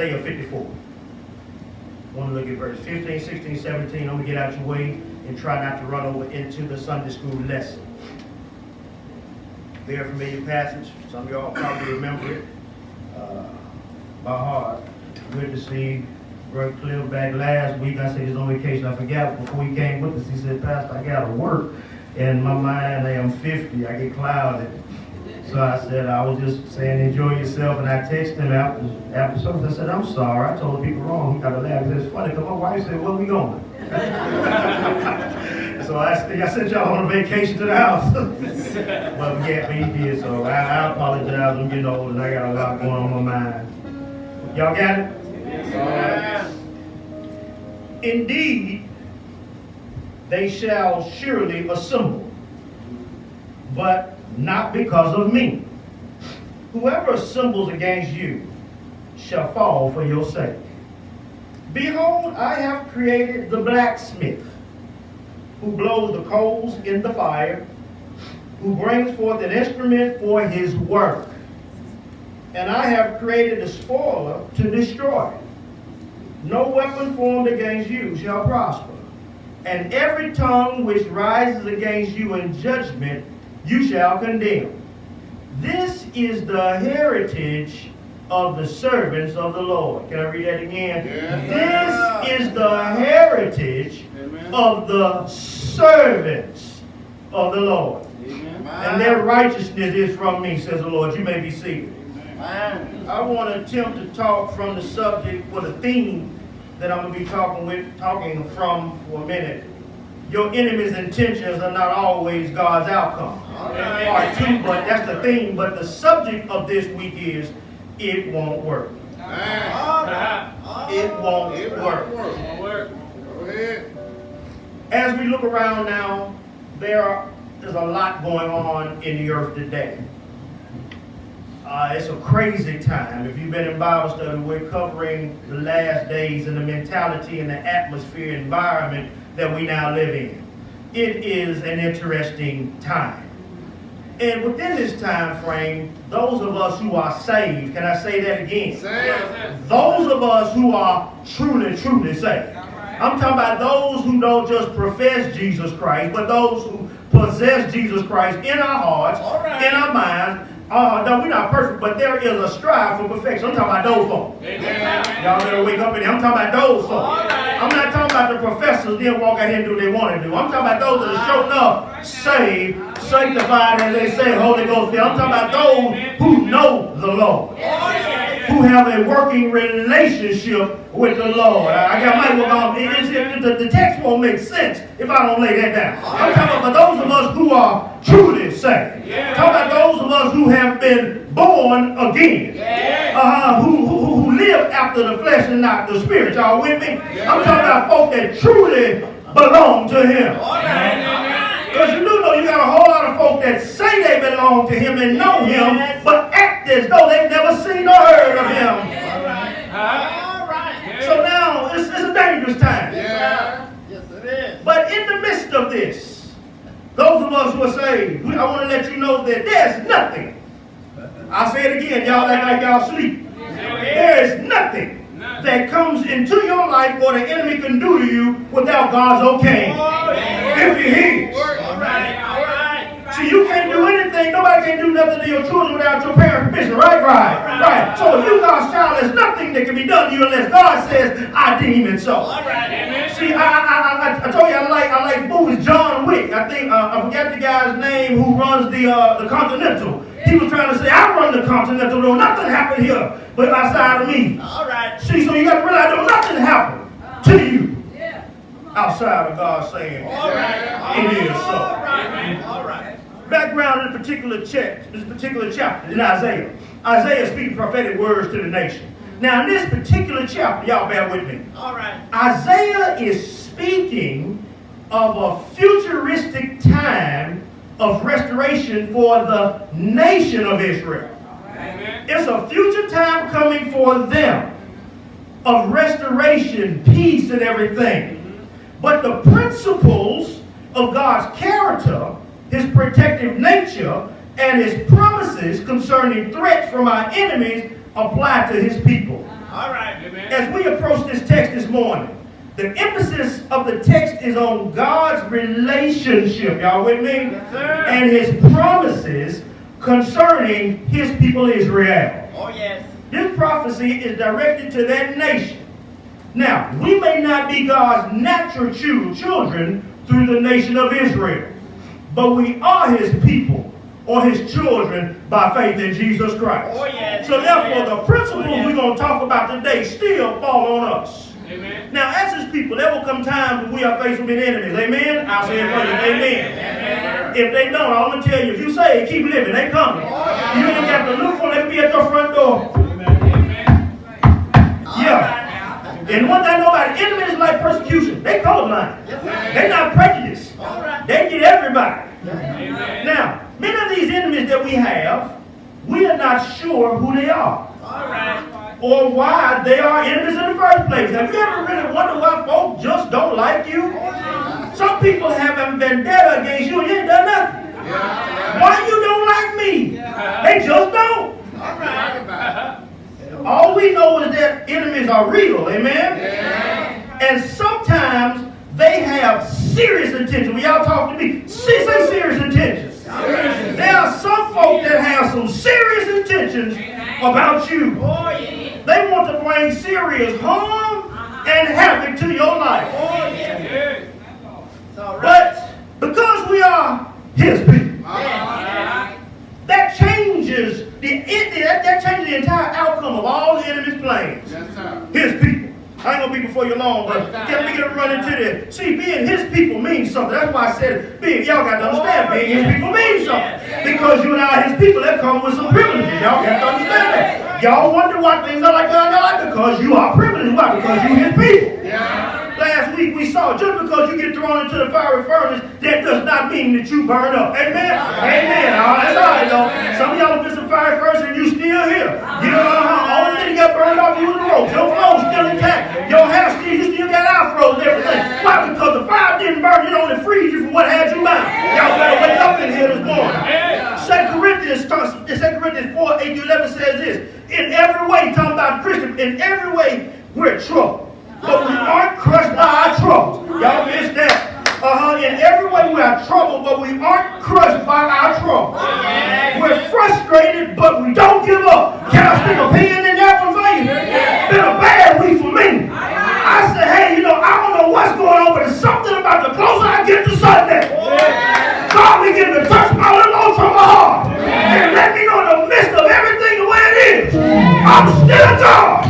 Isaiah 54. I want to look at verse 15, 16, 17. I'm going to get out your way and try not to run over into the Sunday school lesson. Very familiar passage. Some of y'all probably remember it by heart. Good to see Brother Cliff back last week. I said he's on vacation. I forgot before he came with us. He said, Pastor, I got to work. And my mind, I am 50. I get clouded. So I said, I was just saying, enjoy yourself. And I texted him after service. I said, I'm sorry. I told the people wrong. He got to laugh. He said, it's funny because my wife said, where we going? So I sent y'all on a vacation to the house. But yeah, he did. So I apologize. I'm getting old and I got a lot going on my mind. Y'all got it? Yes. Indeed, they shall surely assemble, but not because of me. Whoever assembles against you shall fall for your sake. Behold, I have created the blacksmith, who blows the coals in the fire, who brings forth an instrument for his work. And I have created a spoiler to destroy. No weapon formed against you shall prosper. And every tongue which rises against you in judgment, you shall condemn. This is the heritage of the servants of the Lord. Can I read that again? Yeah. This is the heritage of the servants of the Lord. Amen. And their righteousness is from me, says the Lord. You may be seated. Amen. I want to attempt to talk from the subject, or the theme that I'm going to be talking from for a minute. Your enemy's intentions are not always God's outcome. Part 2, but that's the theme. But the subject of this week is, it won't work. It won't work. As we look around now, there's a lot going on in the earth today. It's a crazy time. If you've been in Bible study, we're covering the last days and the mentality and the atmosphere environment that we now live in. It is an interesting time. And within this time frame, those of us who are saved, can I say that again? Those of us who are truly, truly saved. I'm talking about those who don't just profess Jesus Christ, but those who possess Jesus Christ in our hearts, in our minds. No, we're not perfect, but there is a strive for perfection. I'm talking about those folks. Y'all better wake up in here. I'm talking about those folks. I'm not talking about the professors that walk out here and do what they want to do. I'm talking about those that are showing up, saved, sanctified, as they say, Holy Ghost filled. I'm talking about those who know the Lord, who have a working relationship with the Lord. I got my work on. The text won't make sense if I don't lay that down. I'm talking about those of us who are truly saved. I'm talking about those of us who have been born again. Who live after the flesh and not the spirit. Y'all with me? I'm talking about folk that truly belong to Him. Because you do know you got a whole lot of folk that say they belong to Him and know Him, but act as though they've never seen or heard of Him. So now it's a dangerous time. Yes, it is. But in the midst of this, those of us who are saved, I want to let you know that there's nothing. I'll say it again, y'all act like y'all sleep. There is nothing that comes into your life or the enemy can do to you without God's okay. If He hears. See, you can't do anything. Nobody can do nothing to your children without your parents' permission. Right. So if you God's child, there's nothing that can be done to you unless God says, I deem it so. See, I told you I like movies. John Wick. I think I forgot the guy's name who runs the Continental. He was trying to say, I run the Continental. Though nothing happened here, but outside of me. See, so you got to realize though nothing happened to you outside of God saying it is so. Background in this particular chapter in Isaiah. Isaiah speaking prophetic words to the nation. Now in this particular chapter, y'all bear with me. Isaiah is speaking of a futuristic time of restoration for the nation of Israel. It's a future time coming for them of restoration, peace, and everything. But the principles of God's character, His protective nature, and His promises concerning threats from our enemies apply to His people. All right, amen. As we approach this text this morning, the emphasis of the text is on God's relationship, y'all with me? Yes, sir. And his promises concerning his people Israel. Oh, yes. This prophecy is directed to that nation. Now, we may not be God's natural children through the nation of Israel, but we are his people or his children by faith in Jesus Christ. Oh, yes. So therefore, the principles we're going to talk about today still fall on us. Amen. Now, as his people, there will come times when we are faced with enemies. Amen? I'll say it for you. Amen. Amen. If they don't, I'm going to tell you, if you say it, keep living. They coming. You ain't got to look for them. They can be at your front door. Yeah. And one thing I know about it, enemies like persecution. They colorblind. They're not prejudiced. They get everybody. Amen. Now, many of these enemies that we have, we are not sure who they are. All right. Or why they are enemies in the first place. Have you ever really wondered why folks just don't like you? Some people have a vendetta against you and you ain't done nothing. Why you don't like me? They just don't. All right. All we know is that enemies are real, amen? And sometimes they have serious intentions. When y'all talk to me, say serious intentions. There are some folk that have some serious intentions about you. Oh, yeah. They want to bring serious harm and havoc to your life. Oh, yeah. It's all right. But because we are his people, that changes the entire outcome of all the enemy's plans. His people. I ain't gonna be before you long, but let me get a run into this. See, being his people means something. That's why I said, y'all got to understand, being his people means something. Because you and I are his people, that comes with some privileges. Y'all got to understand that. Y'all wonder why things are like that, because you are privileged. Why? Because you his people. Last week we saw, just because you get thrown into the fiery furnace, that does not mean that you burn up. Amen? Amen. That's all right, though. Some of y'all have been some fiery furnace and you still here. You know, only thing that got burned off you was the rope. Your clothes still intact. Your hair still, you still got afros and everything. Why? Because the fire didn't burn you, it only freed you from what had you bound. Y'all better wake up in here this morning. 2 Corinthians 4:8-11 says this. In every way, talking about Christians, in every way we're troubled. But we aren't crushed by our troubles. Y'all missed that. In every way we are troubled, but we aren't crushed by our troubles. We're frustrated, but we don't give up. Can I stick a pin in that one for you? Been a bad week for me. I said, hey, I don't know what's going on, but there's something about the closer I get to Sunday. God begin to touch my little old from my heart. And let me know in the midst of everything the way it is, I'm still God.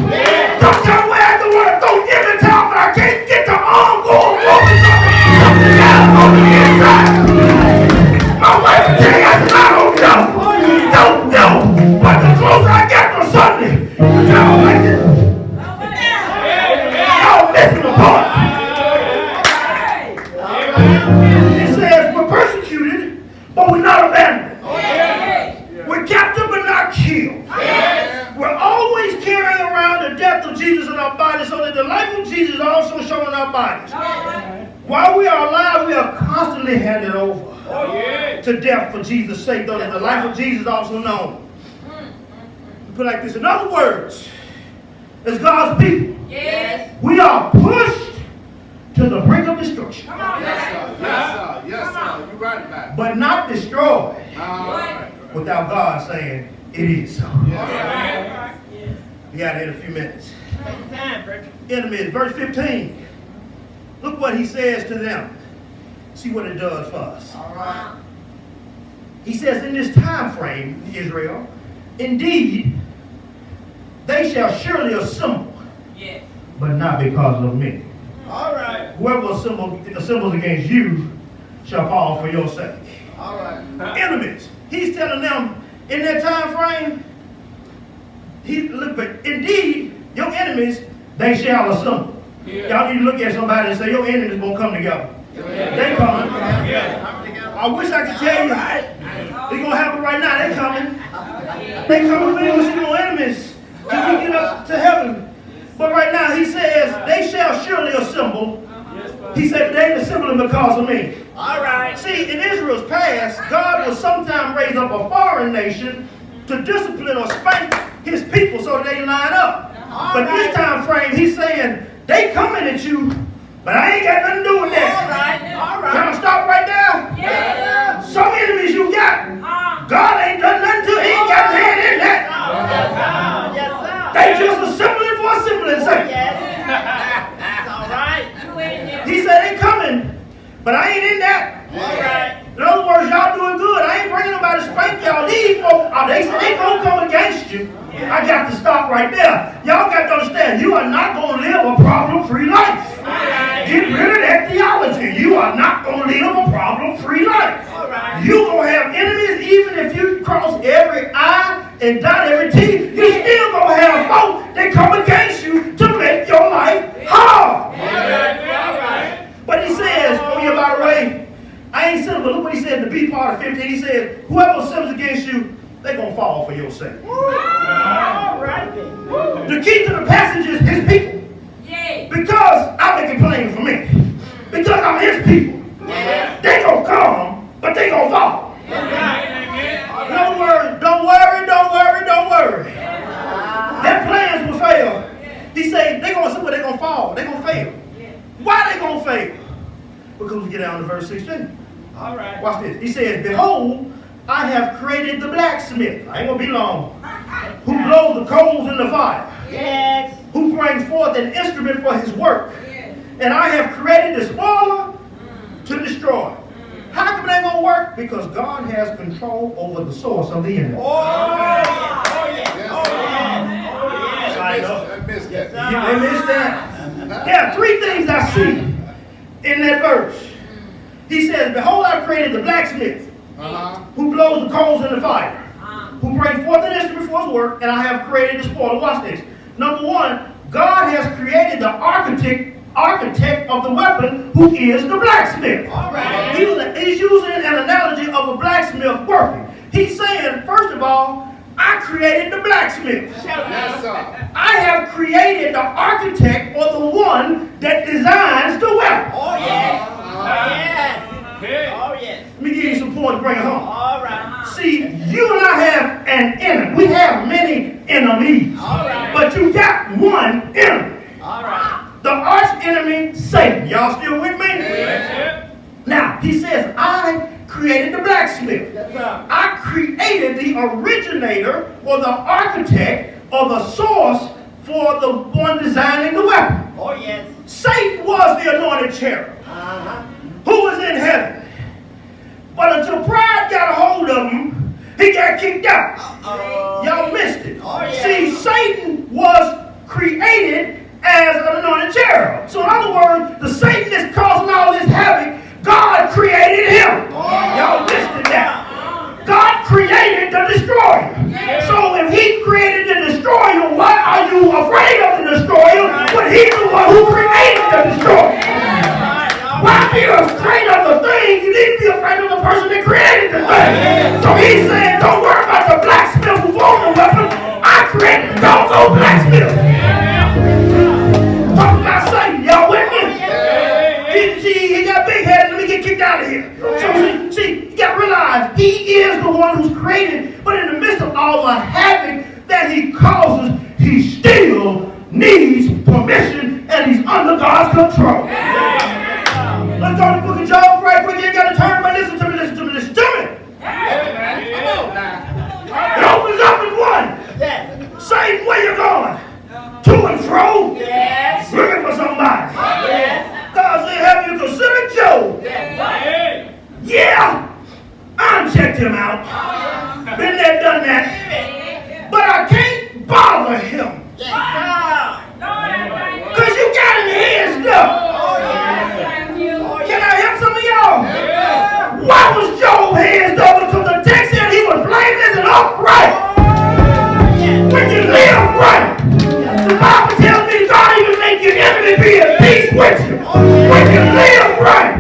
Sometimes I have to want to throw in the towel, but I can't get the arm going forward. Something else on the inside. My wife will tell you, I said, I don't know. But the closer I get to Sunday, y'all like this. Y'all missing the part. It says we're persecuted, but we're not abandoned. We're captive, but not killed. We're always carrying around the death of Jesus in our bodies so that the life of Jesus is also shown in our bodies. While we are alive, we are constantly handed over to death for Jesus' sake, though that the life of Jesus is also known. Put it like this. In other words, as God's people, we are pushed to the brink of destruction. Yes, sir. You're right about it. But not destroyed without God saying it is so. We got it in a few minutes. Enemies, verse 15. Look what he says to them. See what it does for us. He says, in this time frame, Israel, indeed, they shall surely assemble, but not because of me. Whoever assembles against you shall fall for your sake. Enemies. He's telling them in that time frame, indeed, your enemies, they shall assemble. Y'all need to look at somebody and say, your enemies won't come together. They coming. I wish I could tell you it's going to happen right now. They coming. They coming. We ain't going to see no enemies till we get up to heaven. But right now he says, they shall surely assemble. He said, they ain't assembling because of me. See, in Israel's past, God will sometimes raise up a foreign nation to discipline or spank his people so that they line up. But this time frame, he's saying, they coming at you, but I ain't got nothing to do with that. All right. Can I stop right there? Yeah. Some enemies you got, God ain't done nothing to. He ain't got his hand in that. Yes, sir. They just assembling for assembling sake. That's all right. He said they coming, but I ain't in that. All right. In other words, y'all doing good. I ain't bringing nobody to spank y'all. These folks, they say they gonna come against you. I got to stop right there. Y'all got to understand, you are not going to live a problem-free life. Get rid of that theology. You are not going to live a problem-free life. You're going to have enemies even if you cross every I and dot every T. You still going to have folks that come against you to make your life hard. But he says, oh yeah, by the way, I ain't saying, but look what he said in the B part of 15. He said, whoever sins against you, they're going to fall for your sake. All right. The key to the passage is his people. Because I make it plain for me. Because I'm his people. They going to come, but they going to fall. Don't worry, don't worry, don't worry, don't worry. Their plans will fail. He said they're going to see where they're going to fall. They're going to fail. Why they going to fail? Because we get down to verse 16. All right. Watch this. He says, behold, I have created the blacksmith. I ain't going to be long. Who blows the coals in the fire. Yes. Who brings forth an instrument for his work. And I have created the spoiler to destroy. How come that going to work? Because God has control over the source of the enemy. I know. I missed that. They missed that. There are three things I see in that verse. He says, behold, I've created the blacksmith. Who blows the coals in the fire, who brings forth an instrument for his work, and I have created the spoiler. Watch this. Number one, God has created the architect of the weapon, who is the blacksmith. All right. He's using an analogy of a blacksmith working. He's saying, first of all, I created the blacksmith. Yes, sir. I have created the architect or the one that designs the weapon. Oh, yes. Oh, yes. Let me give you some points to bring it home. All right. See, you and I have an enemy. We have many enemies. All right. But you got one enemy. All right. The arch enemy, Satan. Y'all still with me? Now, he says, I created the blacksmith. Yes, sir. I created the originator or the architect or the source for the one designing the weapon. Oh, yes. Satan was the anointed cherub who was in heaven. But until pride got a hold of him, he got kicked out. Y'all missed it. Oh, yeah. See, Satan was created as an anointed cherub. So in other words, the Satan that's causing all this havoc, God created him. Y'all missed it now. God created the destroyer. So if he created the destroyer, why are you afraid of the destroyer when he's the one who created the destroyer? Why be afraid of the thing? You need to be afraid of the person that created the thing. So he's saying, don't worry about the blacksmith who formed the weapon. I created the doggone blacksmith. Talk about Satan. Y'all with me? He got big headed. Let me get kicked out of here. So see, you got to realize he is the one who's created, but in the midst of all the havoc that he causes, he still needs permission and he's under God's control. Let's go to the book of Job right quick. You ain't got to turn, but listen to me. It opens up in one. Satan, where you going? To and fro? Yes. Looking for somebody. Yes. God said, have you considered Job? Yeah. I checked him out. Been there, done that. But I can't bother him. Because you got him hands up. Can I help some of y'all? Why was Job hands up? Because the text said he was blameless and upright. When you live right, the Bible tells me God even make your enemy be at peace with you. When you live right,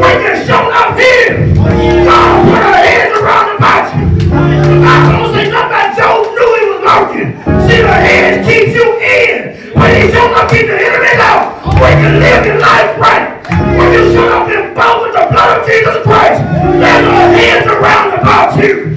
when you show up here, God put her hands around about you. The Bible don't say nothing about Job knew he was lurking. See, the hands keep you in. When he show up, keep the enemy out. When you live your life right, when you show up in both with the blood of Jesus Christ, there's her hands around about you.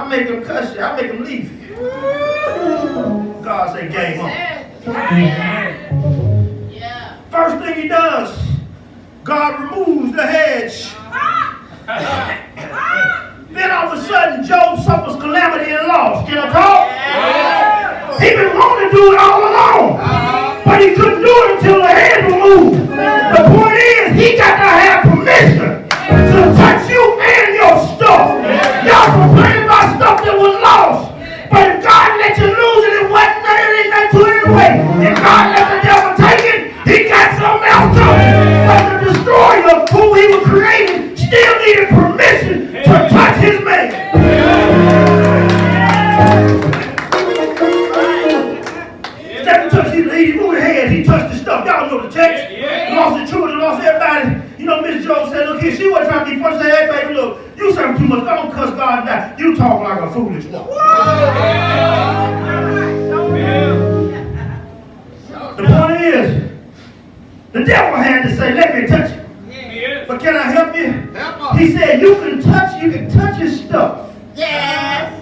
make him cuss you. I make him leave you. God said, game on. Yeah. First thing he does, God removes the hedge. Then all of a sudden, Job suffers calamity and loss. Can I talk? He been wanting to do it all along. But he couldn't do it until the hedge was moved. The point is, he got to have permission to touch you and your stuff. Y'all complain about stuff that was lost. But if God let you lose it, it wasn't there, it ain't nothing to it anyway. If God let the devil take it, he got something else to it. But the destroyer who he was creating still needed permission to touch his man. He moved the head, he touched the stuff. Y'all know the text. Lost the children, lost everybody. You know, Miss Joe said, look here, she wasn't trying to be first. Said, hey, baby, look, you serve too much. Don't cuss God down. You talk like a foolish one. The point is, the devil had to say, let me touch you. But can I help you? He said, you can touch his stuff. Yes.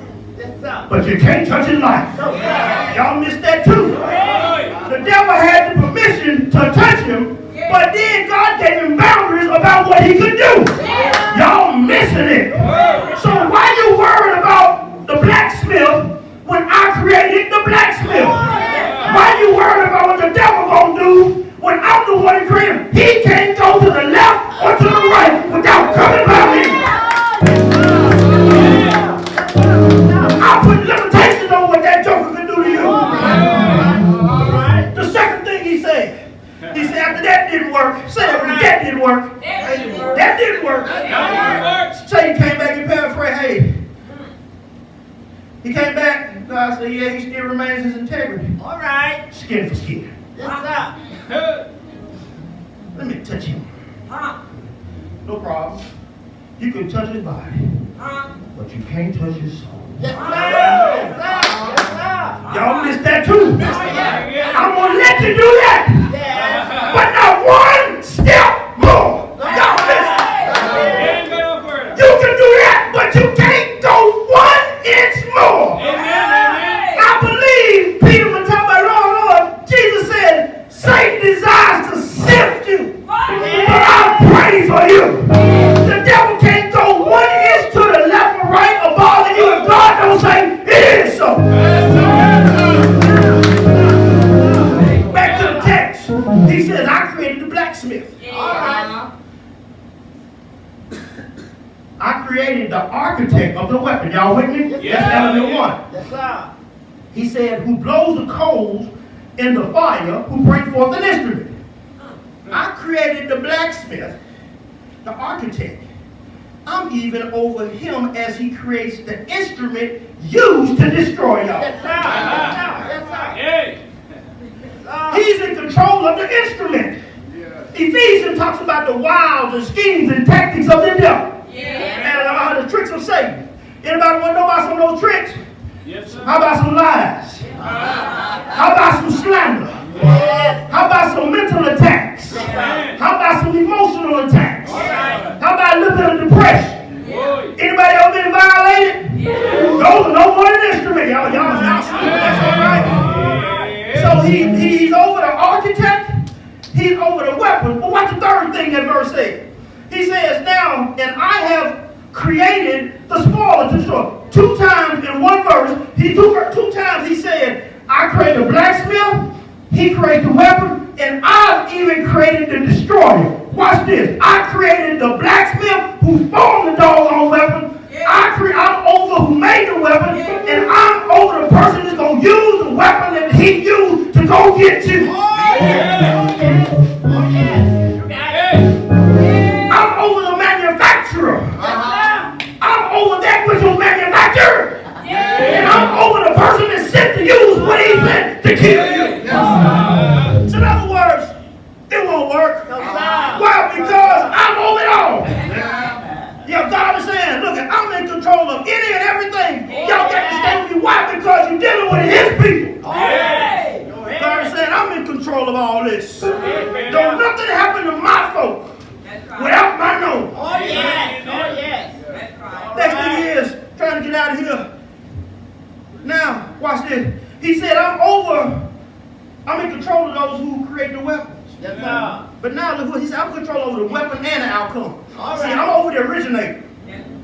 But you can't touch his life. Y'all missed that too. The devil had the permission to touch him, but then God gave him boundaries about what he could do. Y'all missing it. So why you worried about the blacksmith when I created the blacksmith? Why you worried about what the devil gonna do when I'm the one that created him? He can't go to the left or to the right without coming by me. I put limitations on what that joker can do to you. The second thing he said after that didn't work, say that didn't work. That didn't work. Say he came back and paraphrased, hey. He came back, and God said, yeah, he still remains his integrity. All right. Skin for skin. What's up? Let me touch him. No problem. You can touch his body, but you can't touch his soul. Yes, sir. Y'all missed that too. I'm going to let you do that. But not one step more. Y'all missed it. You can do that, but you can't go 1 inch more. I believe Peter was talking about, Lord, Jesus said, Satan desires to sift you, but I pray for you. The devil can't go 1 inch to the left or right or bother you if God don't say it is so. Back to the text. He says, I created the blacksmith. I created the architect of the weapon. Y'all with me? That's element 1. Yes, sir. He said, who blows the coals in the fire, who bring forth an instrument. I created the blacksmith, the architect. I'm even over him as he creates the instrument used to destroy y'all. Yes, sir. Yes, sir. He's in control of the instrument. Ephesians talks about the wiles and schemes and tactics of the devil. And about the tricks of Satan. Anybody want to know about some of those tricks? Yes, sir. How about some lies? How about some slander? How about some mental attacks? How about some emotional attacks? How about a little bit of depression? Anybody ever been violated? Those are no more than instrument. Y'all that's all right. So he's over the architect. He's over the weapon. But what's the third thing that verse says? He says, now, and I have created the spoiler to destroy. 2 times in one verse, two times he said, I created the blacksmith, he created the weapon, and I've even created the destroyer. Watch this. I created the blacksmith who formed the doggone weapon. I'm over who made the weapon, and I'm over the person that's going to use the weapon that he used to go get you. I'm over the manufacturer. I'm over that which was manufactured. And I'm over the person that's sent to use what he sent to kill you. So in other words, it won't work. Why? Because I'm over it all. Yeah, God is saying, look, I'm in control of any and everything. Y'all got to stay with me. Why? Because you're dealing with his people. God is saying, I'm in control of all this. Don't nothing happen to my folk without my knowledge. Oh, yes. Next thing is, trying to get out of here, Yes, sir. But now look what he said. I'm control over the weapon and the outcome. All See, right. I'm over the originator.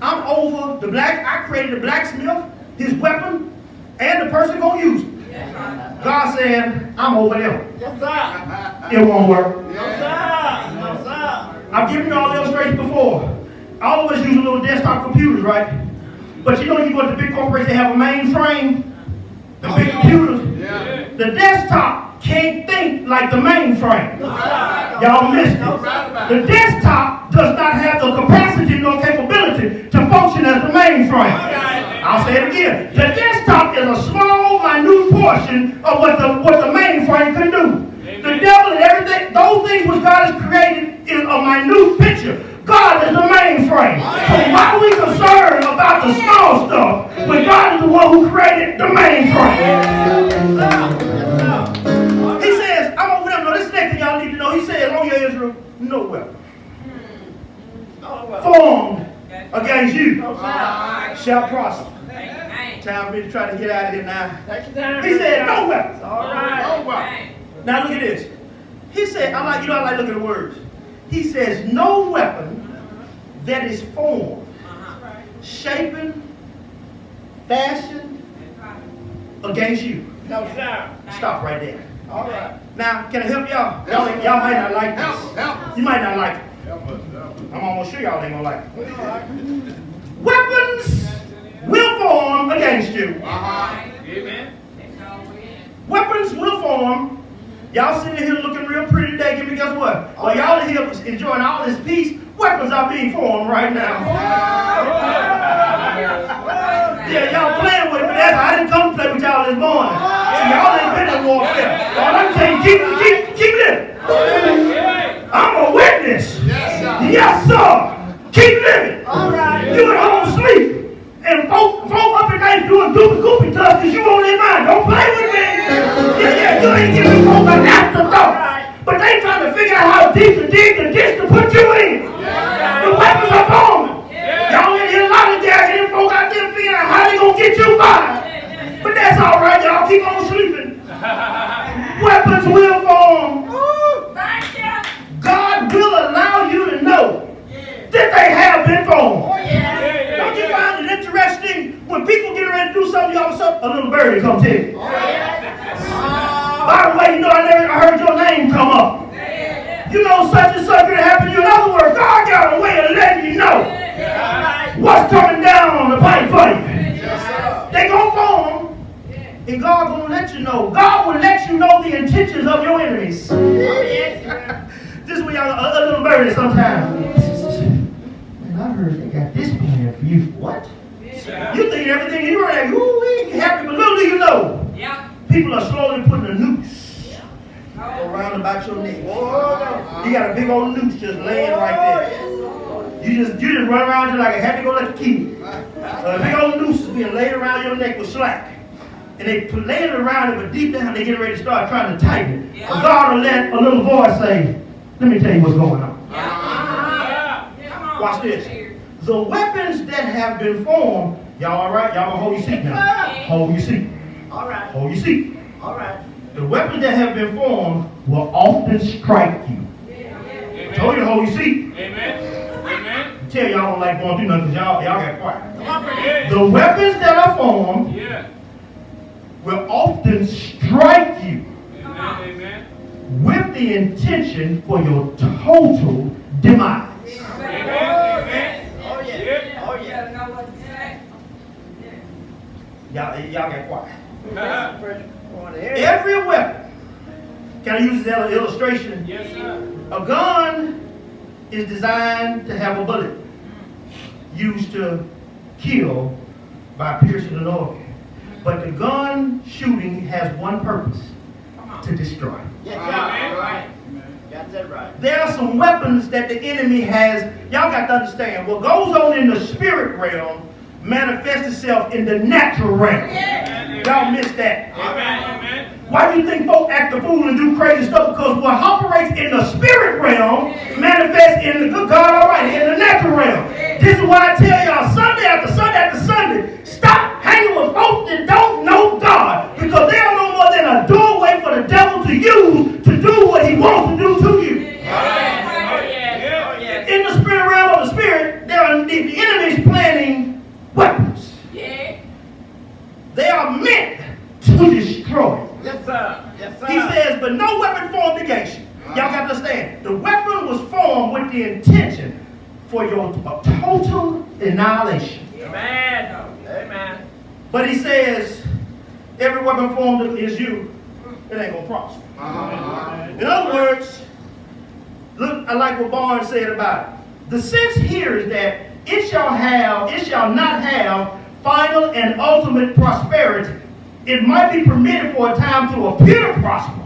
I'm over the I created the blacksmith, his weapon, and the person gonna use it. God said, I'm over them. Yes, sir. It won't work. No, sir. No, sir. I've given you all illustrations before. I always use a little desktop computers, right? But you know you go to the big corporations, they have a mainframe. The big computers. Yeah. The desktop can't think like the mainframe. Y'all missed it. The desktop does not have the capacity nor capability to function as the mainframe. I'll say it again. The desktop is a small, minute portion of what the mainframe can do. The devil and everything, those things which God has created is a minute picture. God is the mainframe. So why are we concerned about the small stuff when God is the one who created the mainframe? He says, I'm over there. No, this is the next thing y'all need to know. He says, on your Israel, no weapon formed against you shall prosper. Time for me to try to get out of here now. He said, no weapon. All right. No weapon. Now look at this. He said, I like looking at the words. He says, no weapon that is formed, shapen, fashioned against you. No, sir. Stop right there. All right. Now, can I help y'all? Y'all might not like Help, this. help. You might not like it. Help us, help us. I'm almost sure y'all ain't gonna like it. Weapons will form against you. Amen. Weapons will form. Y'all sitting here looking real pretty today. Give me guess what? While y'all are here enjoying all this peace, weapons are being formed right now. Yeah, y'all playing with it, but I didn't come to play with y'all this morning. See, y'all ain't been in warfare. All I'm telling you, keep living. I'm a witness. Yes, sir. Yes, sir. Keep living. All right. You at home sleep. And folk up at night doing goofy stuff because you on their mind. Don't play with me. Yeah, you ain't giving folk an afterthought. But they trying to figure out how deep to dig the ditch to put you in. The weapons are forming. Y'all in here a lot of guys and folk out there figuring out how they gonna get you fired. But that's all right, y'all. Keep on sleeping. Weapons will form. God will allow you to know that they have been formed. Don't you find it interesting when people get ready to do something, all of a sudden a little birdie comes in. By the way, you know I heard your name come up. You know such and such gonna happen to you. In other words, God got a way of letting you know what's coming down on the pipe for you. They gonna form, and God gonna let you know. God will let you know the intentions of your enemies. This is when y'all a little birdie sometimes. Man, I heard they got this plan for you. What? You think everything you heard, ooh, you happy, but little do you know. People are slowly putting a noose around about your neck. You got a big old noose just laying right there. You just run around just like a happy-go-lucky kid. A big old noose is being laid around your neck with slack. And they lay it around it, but deep down they get ready to start trying to tighten it. But God will let a little voice say, let me tell you what's going on. Watch this. The weapons that have been formed, y'all all right? Y'all gonna hold your seat now. Hold your seat. All right. Hold your seat. All right. The weapons that have been formed will often strike you. I told you to hold your seat. Amen. Tell y'all don't like going through nothing because y'all got quiet. Come on, Brady. The weapons that are formed will often strike you Amen. with the intention for your total demise. Oh, yeah. Oh, yeah. Y'all got quiet. Uh-huh. Every weapon, can I use this as an illustration? Yes, sir. A gun is designed to have a bullet used to kill by piercing an organ. But the gun shooting has one purpose, to destroy. Yes, sir. Right. Got that right. There are some weapons that the enemy has. Y'all got to understand, what goes on in the spirit realm manifests itself in the natural realm. Y'all missed that. Amen. Why do you think folk act the fool and do crazy stuff? Because what operates in the spirit realm manifests in the good God, all right, in the natural realm. This is why I tell y'all Sunday after Sunday after Sunday, stop hanging with folks that don't know God, because they are no more than a doorway for the devil to use to do what he wants to do to you. He says, but no weapon formed against you. Y'all got to understand, the weapon was formed with the intention for your total annihilation. Amen. Amen. But he says, every weapon formed against you, it ain't going to prosper. In other words, look, I like what Barnes said about it. The sense here is that it shall not have final and ultimate prosperity. It might be permitted for a time to appear to prosper,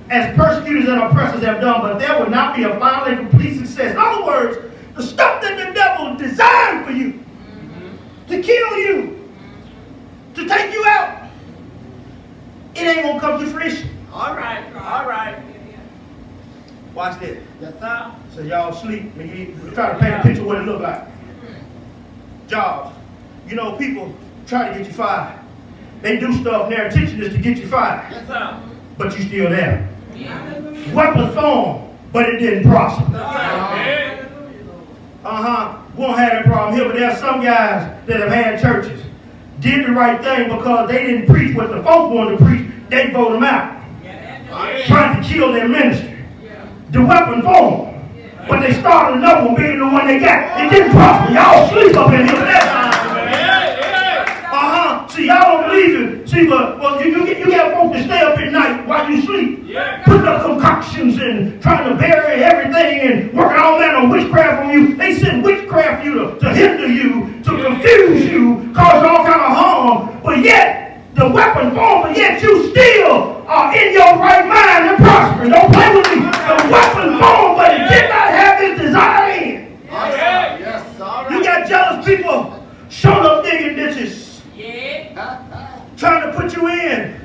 as persecutors and oppressors have done, but there will not be a final and complete success. In other words, the stuff that the devil designed for you, to kill you, to take you out, it ain't going to come to fruition. All right. All right. Watch this. Yes, sir. So y'all sleep and you try to paint a picture of what it look like. Jobs. You know, people try to get you fired. They do stuff and their intention is to get you fired. Yes, sir. But you still there. Weapon formed, but it didn't prosper. We won't have that problem here, but there are some guys that have had churches, did the right thing because they didn't preach what the folk wanted to preach. They vote them out. Trying to kill their ministry. The weapon formed, but they started another one bigger than the one they got. It didn't prosper. Y'all sleep up in here with that. See, y'all don't believe it. See, but you got folks to stay up at night while you sleep. Putting up concoctions and trying to bury everything and working all that on witchcraft on you. They send witchcraft you to hinder you, to confuse you, cause all kind of harm. But yet, the weapon formed, but yet you still are in your right mind and prospering. Don't play with me. The weapon formed, but it did not have its desired end. You got jealous people showing up digging ditches. Trying to put you in.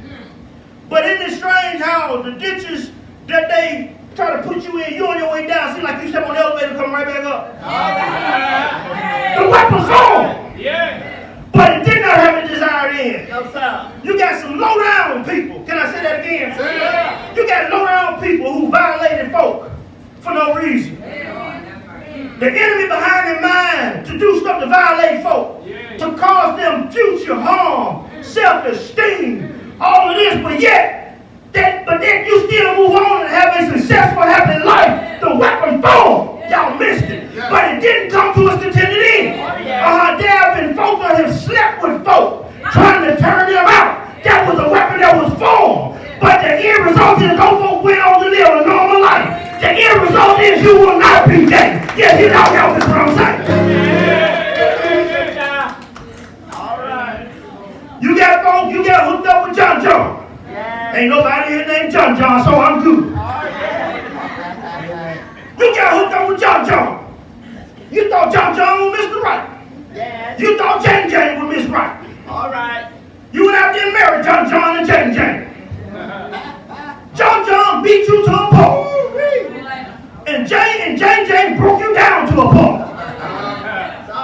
But isn't it strange how the ditches that they try to put you in, you on your way down, seem like you step on the elevator come right back up. The weapon's on. But it did not have a desired end. No, sir. You got some low down people. Can I say that again? You got low down people who violated folk for no reason. The enemy behind their mind to do stuff to violate folk, to cause them future harm, self-esteem, all of this, but then you still move on and have a successful, happy life. The weapon formed. Y'all missed it. But it didn't come to its intended end. There have been folk that have slept with folk, trying to turn them out. That was a weapon that was formed. But the end result is those folk went on to live a normal life. The end result is you will not be dead. Yes, you know that's what I'm saying. All right. You got folk, you got hooked up with John John. Ain't nobody here named John John, so I'm good. You got hooked up with John John. You thought John John was Mr. Right. You thought Jane Jane was Miss Right. All right. You went out there and married John John and Jane Jane. John John beat you to a pulp. And Jane broke you down to a pulp.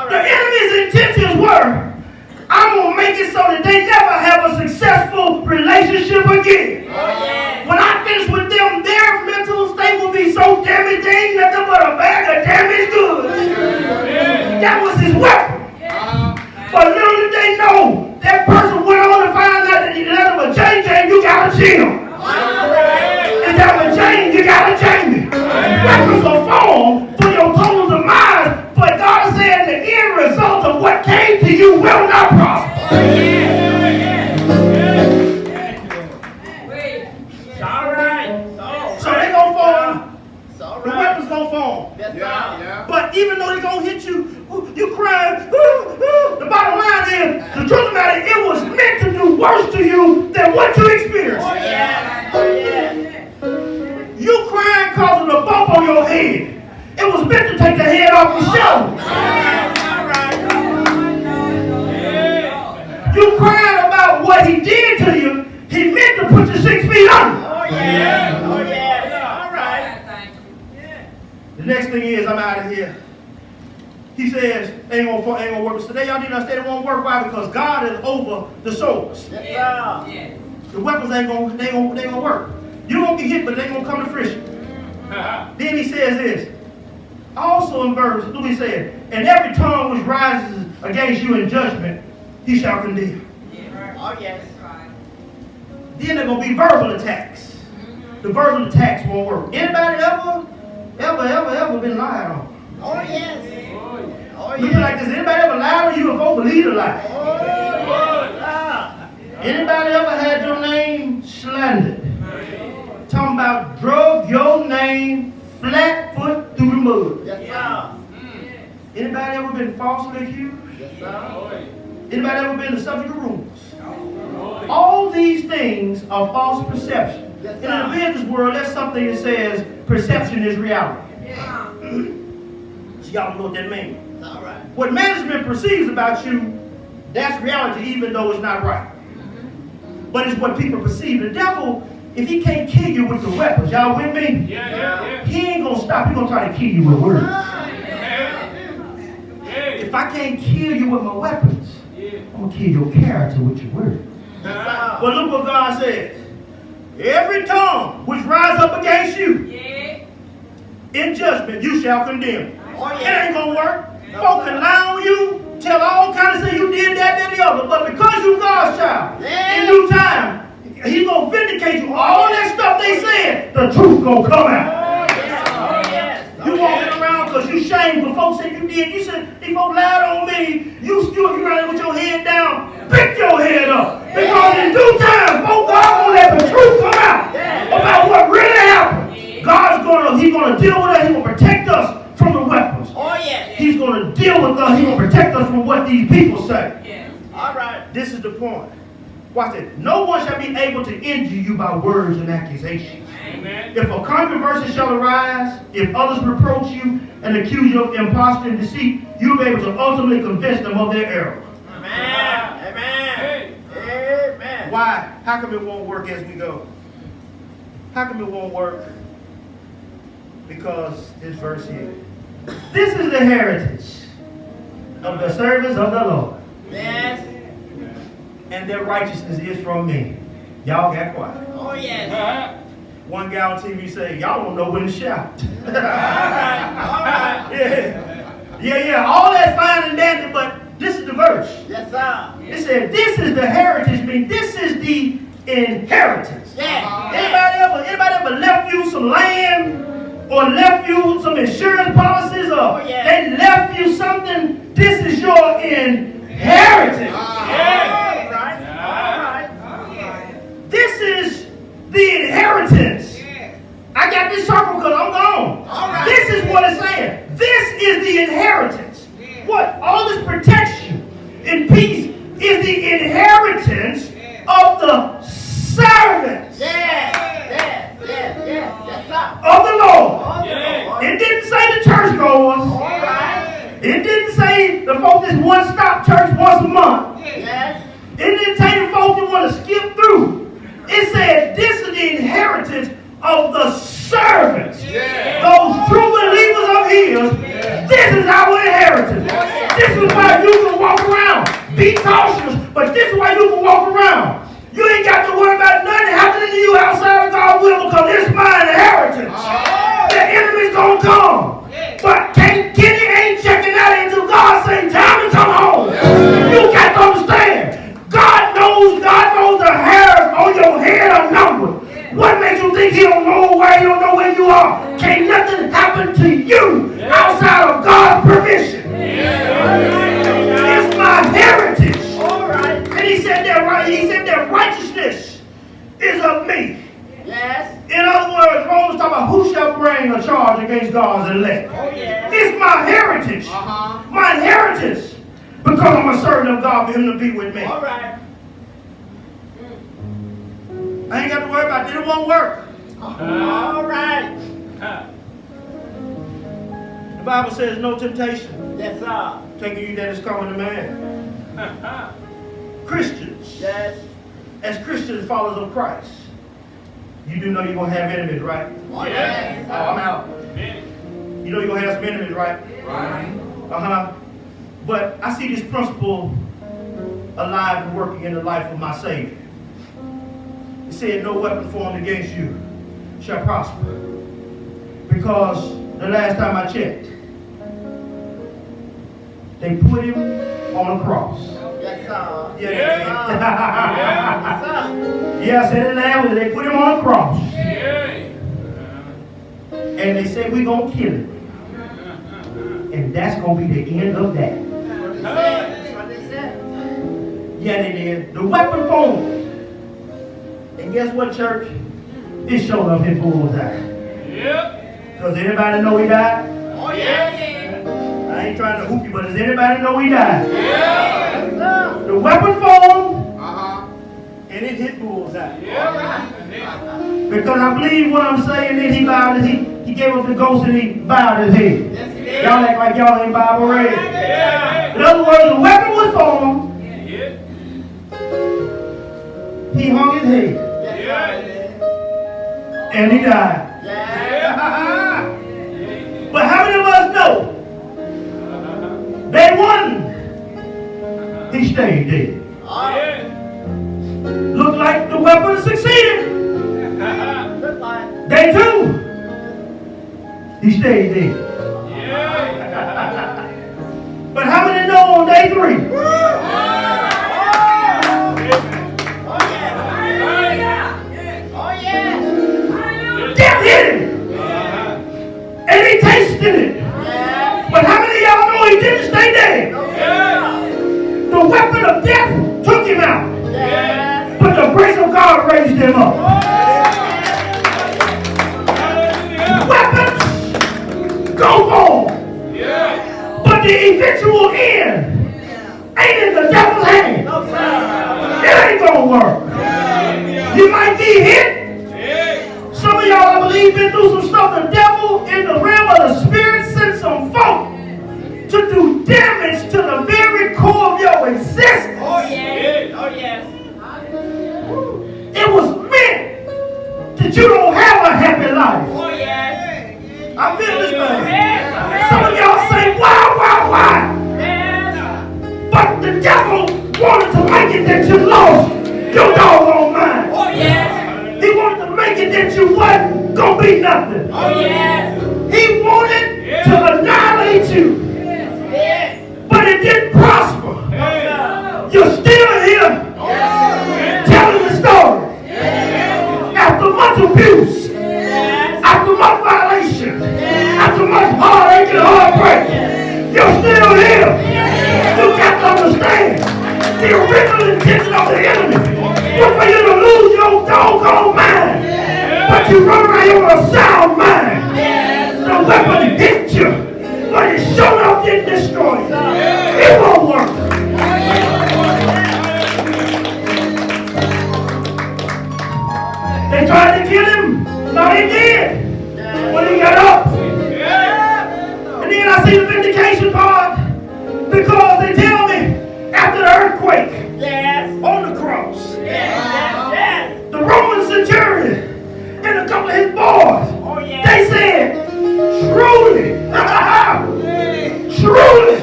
The enemy's intentions were, I'm going to make it so that they never have a successful relationship again. When I finish with them, their mental state will be so damaged, they ain't nothing but a bag of damaged goods. That was his weapon. But little did they know, that person went on to find out that instead of a Jane, you got a Jim. Instead of a Jane, you got a Jamie. Weapons are formed for your total demise, but God said the end result of what came to you will not prosper. So they gonna form. The weapons gonna form. But even though they gonna hit you, you crying. The bottom line is, the truth of the matter, it was meant to do worse to you than what you experienced. You crying because of the bump on your head. It was meant to take the head off your shoulder. You crying about what he did to you. He meant to put you 6 feet under. The next thing is, I'm out of here. He says, ain't gonna work. Today y'all need to understand it won't work. Why? Because God is over the souls. The weapons ain't gonna work. You're gonna get hit, but they ain't gonna come to fruition. Then he says this. Also in verse, look what he said. And every tongue which rises against you in judgment, he shall condemn. Then there gonna be verbal attacks. the verbal attacks won't work. Anybody ever been lied on? Oh, yes. Oh, Look like this. Anybody ever lied on you and believe a lie? Anybody ever had your name slandered? Talking about drug your name flat foot through the mud. Yes, sir. Anybody ever been falsely accused? Yes, sir. Anybody ever been the subject of rumors? All these things are false perception. Yes, And in the business world, that's something that says perception is reality. So y'all know what that means. All right. What management perceives about you, that's reality, even though it's not right. But it's what people perceive. The devil, if he can't kill you with the weapons, y'all with me? Yeah. He ain't gonna stop. He's gonna try to kill you with words. If I can't kill you with my weapons, I'm gonna kill your character with your words. But look what God says. Every tongue which rise up against you, in judgment you shall condemn. It ain't gonna work. Folk can lie on you, tell all kinds of things, you did that, that, the other. But because you God's child, in due time, He's gonna vindicate you. All that stuff they said, the truth gonna come out. You walking around because you shamed when folks said you did. You said, these folks lied on me. You running with your head down. Pick your head up. Because in due time, folks, God's going to let the truth come out about what really happened. He's going to deal with us. He's going to protect us from the weapons. He's going to deal with us. He's going to protect us from what these people say. All right. This is the point. Watch this. No one shall be able to injure you by words and accusations. Amen. If a controversy shall arise, if others reproach you and accuse you of imposture and deceit, you'll be able to ultimately convince them of their error. Amen. Amen. Why? How come it won't work as we go? How come it won't work? Because this verse here. This is the heritage of the servants of the Lord. Yes. And their righteousness is from me. Y'all got quiet. Oh, yes. One guy on TV said, y'all don't know when to shout. All right. Yeah. All that's fine and dandy, but this is the verse. Yes, sir. It said, this is the heritage, meaning this is the inheritance. Yes. Anybody ever left you some land or left you some insurance policies or they left you something? This is your inheritance. All right. This is the inheritance. I got this circle because I'm gone. This is what it's saying. This is the inheritance. What? All this protection and peace is the inheritance of the servants of the Lord. It didn't say the churchgoers. It didn't say the folk that one-stop church once a month. It didn't say the folk that want to skip through. It said this is the inheritance of the servants. Those true believers of His. This is our inheritance. This is why you can walk around. Be cautious, but this is why you can walk around. You ain't got to worry about nothing happening to you outside of God's will because it's my inheritance. The enemy's going to come. But Kenny ain't checking out until God says time to come home. You got to understand. God knows the hairs on your head are numbered. What makes you think He don't know where you don't know where you are? Can't nothing happen to you outside of God's permission. It's my heritage. And He said that righteousness is of me. In other words, Romans talk about who shall bring a charge against God's elect. It's my heritage. My inheritance. Because I'm a servant of God for Him to be with me. I ain't got to worry about it. It won't work. The Bible says no temptation taking you that is common to man. Christians, as Christians, followers of Christ, you do know you're going to have enemies, right? I'm out. You know you're going to have some enemies, right? But I see this principle alive and working in the life of my Savior. It said, no weapon formed against you shall prosper. Because the last time I checked, they put Him on a cross. Yeah, I said it loud. They put Him on a cross. And they say we're going to kill it. And that's going to be the end of that. That's what they said. Yeah, they did. The weapon formed. And guess what, church? It showed up his bullseye. Yep. Does anybody know he died? Oh, yeah. I ain't trying to hoop you, but does anybody know he died? Yeah. The weapon formed, Uh-huh. and it hit bullseye. Yeah. Because I believe what I'm saying is he bowed his head. He gave up the ghost and he bowed his head. Yes, he did. Y'all act like y'all ain't Bible read. Yeah. In other words, the weapon was formed. Yeah. He hung his head, Yeah. and he died. Yeah. But how many of us know? Day one, he stayed dead. Yeah. Looked like the weapon succeeded. Look like. Day two, he stayed dead. Yeah. But how many know on day three? Oh, yeah. Oh, yeah. Death hit him, and he tasted it. Yeah. But how many of y'all know he didn't stay dead? Yeah. The weapon of death took him out, Yes. but the grace of God raised him up. Hallelujah. Weapons go on, Yeah. but the eventual end ain't in the devil's hand. No, sir. It ain't gonna work. You might be hit. Yeah. Some of y'all, I believe, been through some stuff. The devil in the realm of the spirit sent some folk to do damage to the very core of your existence. Oh, yeah. Oh, yes. It was meant that you don't have a happy life. Oh, yes. I feel this thing. Yes. Some of y'all say, why? Yes. But the devil wanted to make it that you lost your doggone mind. Oh, yes. He wanted to make it that you wasn't gonna be nothing. Oh, yes. He wanted to annihilate you, Yes. but it didn't prosper. Yeah. You're still here telling the story. After much abuse, Yes. after much violation, after much heartache and heartbreak, you're still here. You got to understand the original intention of the enemy was for you to lose your doggone mind. But you run around here with a sound mind. The weapon hit you, but it showed up didn't destroy you. It won't work. They tried to kill him. No, they did. When he got up. And then I see the vindication part because they tell me after the earthquake Yes. on the cross, Yes. Yes. the Roman centurion and a couple of his boys, Oh, yes. they said, truly, truly,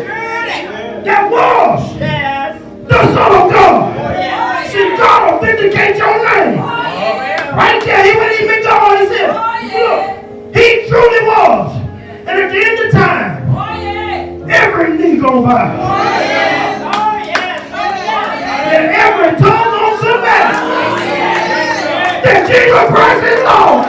that was Yes. the Son of God. Oh, yes. See, God will vindicate your name. Right there, he wasn't even God. He said, look, he truly was. And at the end of time, every knee gonna bow. Oh, yes. Oh, yes. And every tongue gonna confess that Jesus Christ is Lord.